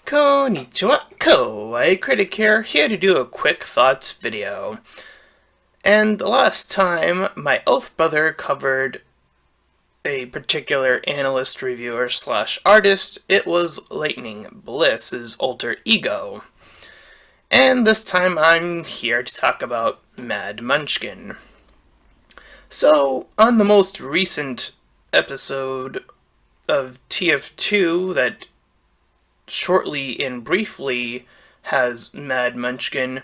Konnichiwa, Kawaii Critic here to do a quick thoughts video. And the last time, my elf brother covered a particular analyst, reviewer, / artist. It was Lightning Bliss's alter ego. And this time I'm here to talk about Mad Munchkin. So, on the most recent episode of TF2 that shortly and briefly has Mad Munchkin,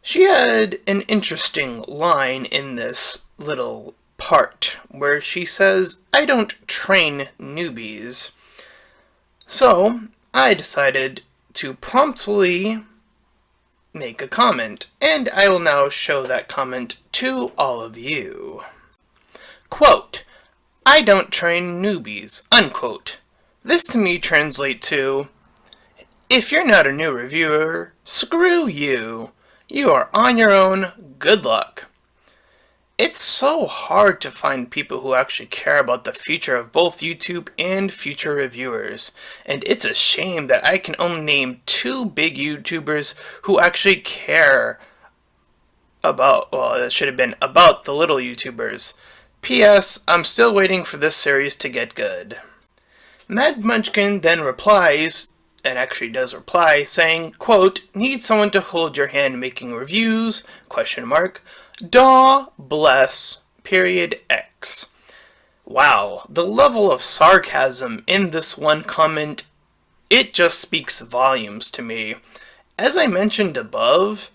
she had an interesting line in this little part where she says, "I don't train newbies." So, I decided to promptly make a comment, and I will now show that comment to all of you. Quote, "I don't train newbies," unquote. This to me translates to, if you're not a new reviewer, screw you. You are on your own, good luck. It's so hard to find people who actually care about the future of both YouTube and future reviewers, and it's a shame that I can only name 2 big YouTubers who actually care about, well, it should have been about the little YouTubers. P.S. I'm still waiting for this series to get good. Mad Munchkin then replies, and actually does reply, saying, quote, "Need someone to hold your hand making reviews, ? Daw bless, X. Wow, the level of sarcasm in this one comment, it just speaks volumes to me. As I mentioned above,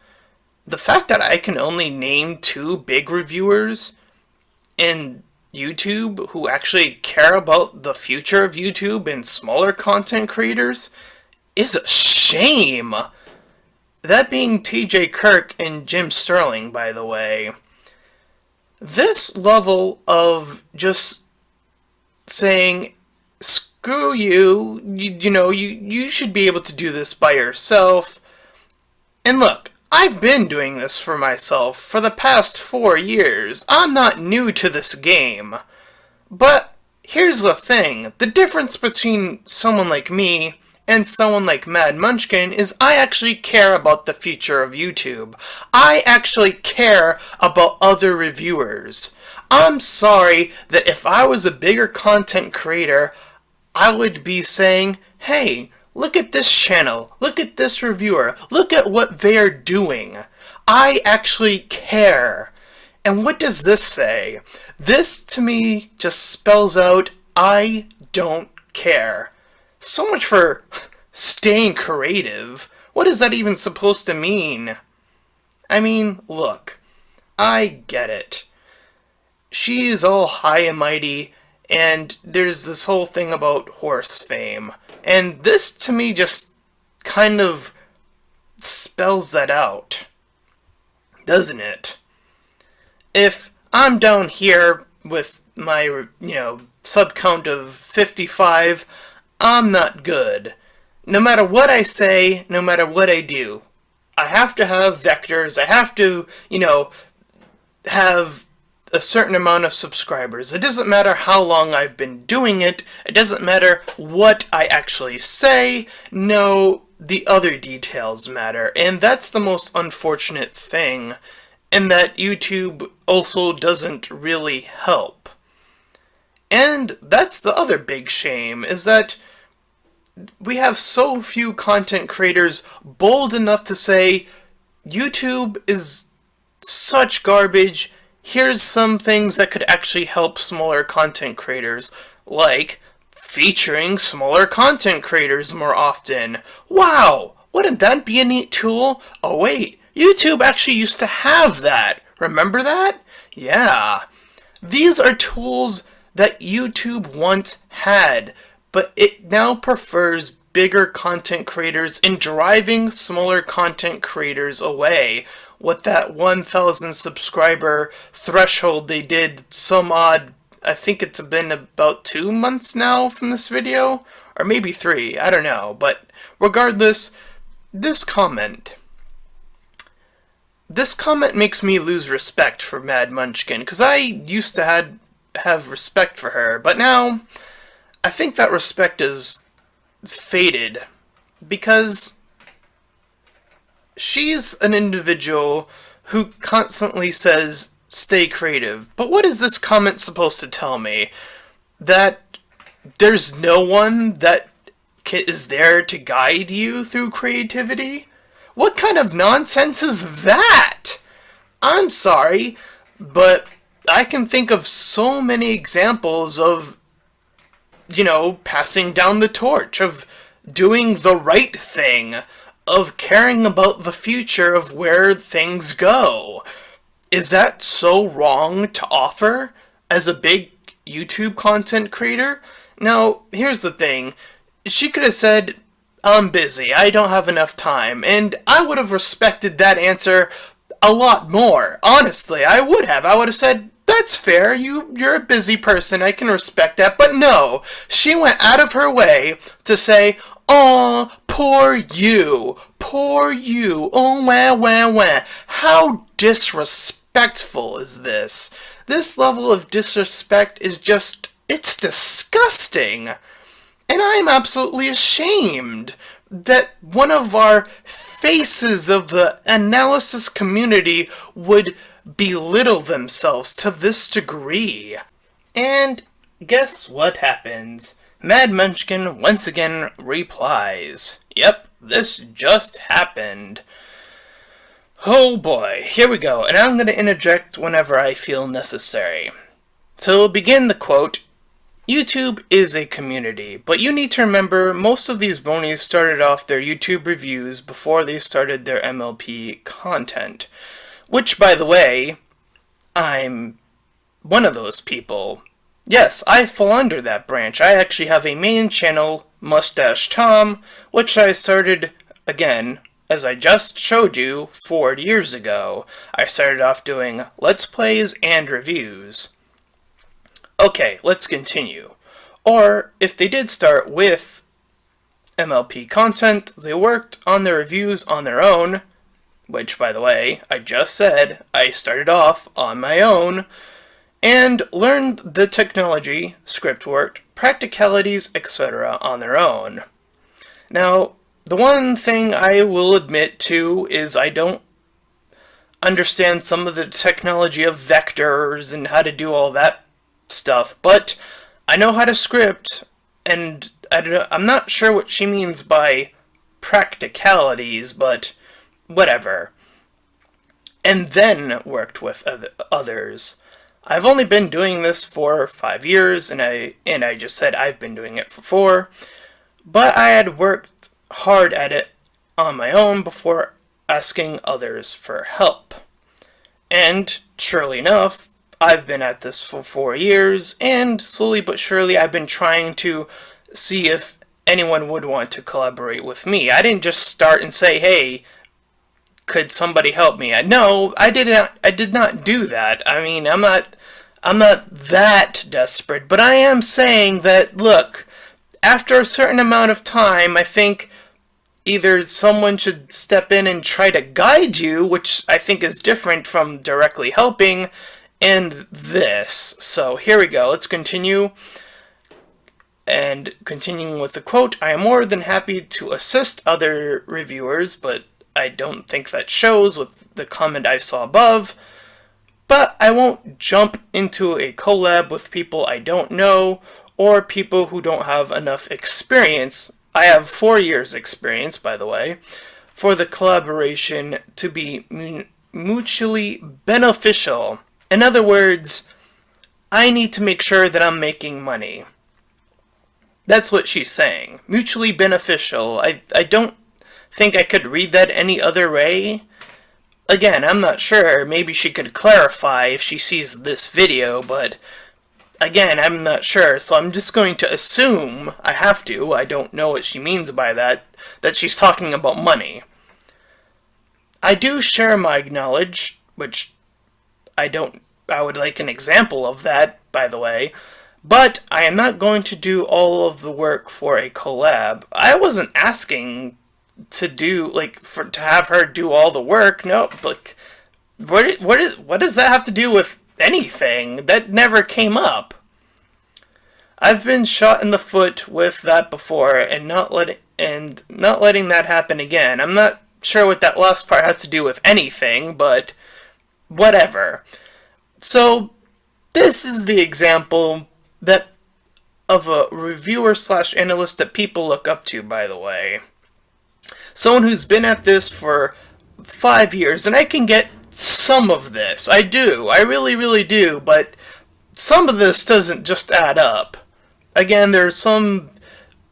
the fact that I can only name 2 big reviewers in YouTube who actually care about the future of YouTube and smaller content creators is a shame. That being TJ Kirk and Jim Sterling, by the way. This level of just saying, screw you, you should be able to do this by yourself. And look, I've been doing this for myself for the past 4 years. I'm not new to this game. But here's the thing. The difference between someone like me and someone like Mad Munchkin is I actually care about the future of YouTube. I actually care about other reviewers. I'm sorry that if I was a bigger content creator, I would be saying, hey, look at this channel, look at this reviewer, look at what they're doing. I actually care. And what does this say? This, to me, just spells out, I don't care. So much for staying creative. What is that even supposed to mean? I mean, look, I get it. She's all high and mighty, and there's this whole thing about horse fame. And this, to me, just kind of spells that out, doesn't it? If I'm down here with my, sub count of 55, I'm not good. No matter what I say, no matter what I do, I have to have vectors, I have to, have a certain amount of subscribers. It doesn't matter how long I've been doing it. It doesn't matter what I actually say. No, the other details matter. And that's the most unfortunate thing, and that YouTube also doesn't really help. And that's the other big shame, is that we have so few content creators bold enough to say, YouTube is such garbage. Here's some things that could actually help smaller content creators, like featuring smaller content creators more often. Wow, wouldn't that be a neat tool? Oh wait, YouTube actually used to have that. Remember that? Yeah. These are tools that YouTube once had, but it now prefers bigger content creators and driving smaller content creators away with that 1,000 subscriber threshold they did some odd, I think it's been about 2 months now from this video, or maybe 3, I don't know, but regardless, this comment makes me lose respect for Mad Munchkin, because I used to have respect for her, but now I think that respect is faded because she's an individual who constantly says, stay creative. But what is this comment supposed to tell me? That there's no one that is there to guide you through creativity? What kind of nonsense is that? I'm sorry, but I can think of so many examples of, passing down the torch, of doing the right thing, of caring about the future of where things go. Is that so wrong to offer as a big YouTube content creator? Now, here's the thing. She could have said, I'm busy, I don't have enough time, and I would have respected that answer a lot more. Honestly, I would have. I would have said, that's fair, you're a busy person, I can respect that. But no, she went out of her way to say, "Aw, poor you, oh wah wah wah." How disrespectful is this? This level of disrespect is just, it's disgusting. And I'm absolutely ashamed that one of our faces of the analysis community would belittle themselves to this degree. And guess what happens? Mad Munchkin once again replies. Yep, this just happened. Oh boy, here we go, and I'm going to interject whenever I feel necessary. To begin the quote, YouTube is a community, but you need to remember most of these bronies started off their YouTube reviews before they started their MLP content. Which, by the way, I'm one of those people. Yes, I fall under that branch. I actually have a main channel, Mustache Tom, which I started, again, as I just showed you, 4 years ago. I started off doing Let's Plays and reviews. Okay, let's continue. Or, if they did start with MLP content, they worked on their reviews on their own, which, by the way, I just said I started off on my own, and learned the technology, script work, practicalities, etc. on their own. Now, the one thing I will admit to is I don't understand some of the technology of vectors and how to do all that stuff, but I know how to script, and I'm not sure what she means by practicalities, but whatever. And then worked with others. I've only been doing this for 5 years, and I just said I've been doing it for 4, but I had worked hard at it on my own before asking others for help. And surely enough, I've been at this for 4 years, and slowly but surely I've been trying to see if anyone would want to collaborate with me. I didn't just start and say, hey, could somebody help me? No, I did not do that. I mean, I'm not that desperate, but I am saying that, look, after a certain amount of time, I think either someone should step in and try to guide you, which I think is different from directly helping, and this. So here we go. Let's continue. And continuing with the quote, I am more than happy to assist other reviewers, but I don't think that shows with the comment I saw above. But I won't jump into a collab with people I don't know or people who don't have enough experience. I have 4 years experience, by the way, for the collaboration to be mutually beneficial. In other words, I need to make sure that I'm making money. That's what she's saying. Mutually beneficial. I don't think I could read that any other way. Again, I'm not sure. Maybe she could clarify if she sees this video, but again, I'm not sure. So I'm just going to assume, I have to, I don't know what she means by that she's talking about money. I do share my knowledge, which I would like an example of that, by the way. But I am not going to do all of the work for a collab. I wasn't asking to do, to have her do all the work. No, what does that have to do with anything? That never came up. I've been shot in the foot with that before, and not and not letting that happen again. I'm not sure what that last part has to do with anything, but whatever. So, this is the example that of a reviewer slash analyst that people look up to, by the way. Someone who's been at this for 5 years, and I can get some of this. I do. I really, really do, but some of this doesn't just add up. Again, there's some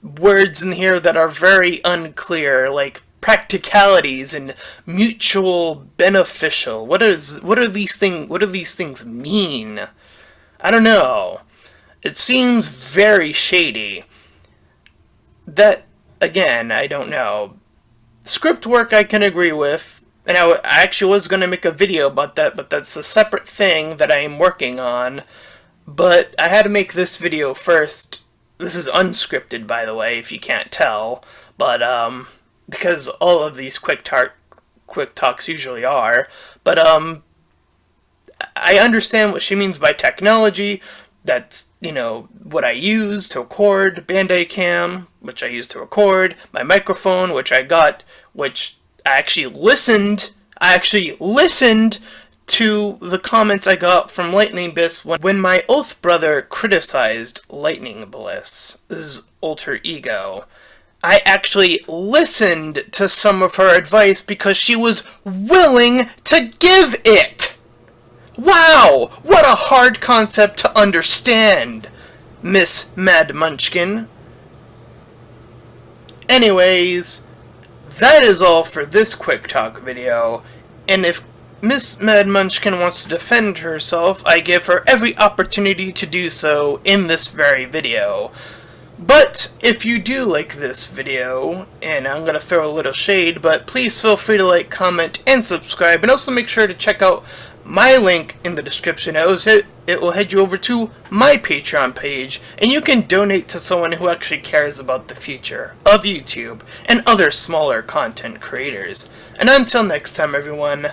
words in here that are very unclear, like practicalities and mutual beneficial. What do these things mean? I don't know. It seems very shady. That, again, I don't know. Script work I can agree with, and I actually was going to make a video about that, but that's a separate thing that I am working on. But I had to make this video first. This is unscripted, by the way, if you can't tell. But, because all of these quick talks usually are. But, I understand what she means by technology. That's, what I use to record, Bandicam, which I use to record, my microphone, which I actually listened to the comments I got from Lightning Bliss when my Oath brother criticized Lightning Bliss, his alter ego. I actually listened to some of her advice because she was willing to give it! Wow! What a hard concept to understand, Miss Mad Munchkin. Anyways, that is all for this quick talk video, and if Miss Mad Munchkin wants to defend herself, I give her every opportunity to do so in this very video. But if you do like this video, and I'm going to throw a little shade, but please feel free to like, comment, and subscribe, and also make sure to check out my link in the description. It will head you over to my Patreon page, and you can donate to someone who actually cares about the future of YouTube and other smaller content creators. And until next time, everyone,